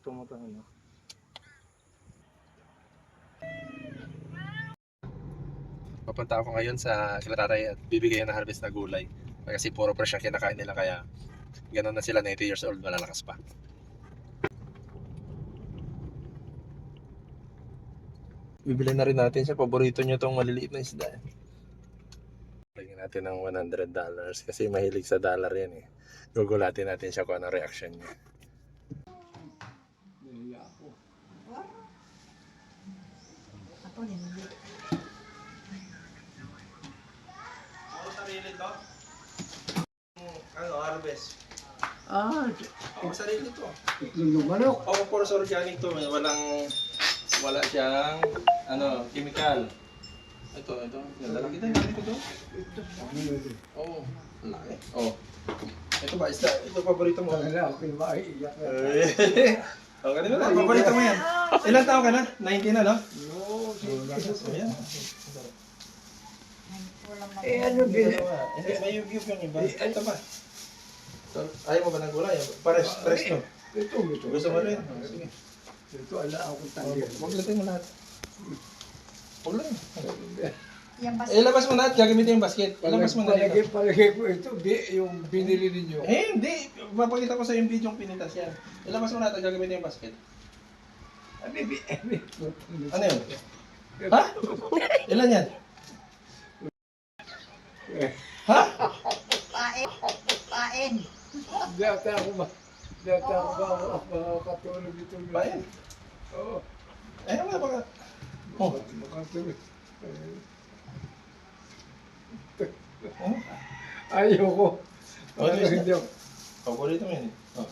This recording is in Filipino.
tugtog mo to, ano? Papunta ako ngayon sa Clararay at bibigyan ng harvest na gulay. Kasi puro fresh ang kinakain nila kaya ganun na sila, 90 years old, malalakas pa. Bibili na rin natin siya. Paborito niya tong maliliit na isda. Lagyan natin ng $100 kasi mahilig sa dollar yan eh. Gugulatin natin siya kung ano reaction niya. Ako hindi. Ako sarili to? Ano, harvest? Ako sarili to. Itlog manok. Ako puro sa organic to. Wala siyang chemical. Ito. Lalaki tayo. Lalaki ko to. Oo. Laki. Oo. Ito ba, isda? Ito paborito mo. Wala, ako yung maiiyak na. Okay, di ba? Paborito mo yan. Ilang taon ka na? 90 na, no? No, Ayan. ano bin? Hindi, may yug-yug yung iba. Ito ba? Ayaw mo ba ng gulay? Pares to. Ito. Gusto mo rin? Sige. Ito, ala akong tanggal. Huwag natin mo lahat. Huwag lang. Yan basta. Ilabas mo lahat, gagamitin yung basket. Ilabas mo na dito. Palagay ko ito, yung binili ninyo. Hindi. Papakita ko sa yung video yung pinitas yan. Ilabas mo lahat, gagamitin yung basket. Ano yun? Ha? Ilan yan? Ha? Pain. Data ako ba makakatulog ito? Bayan. Oo. Ano ba baka? Oh. Makatulog. Ayoko. Ano yun? Hindi ako. Paborito mo yun eh. Oh.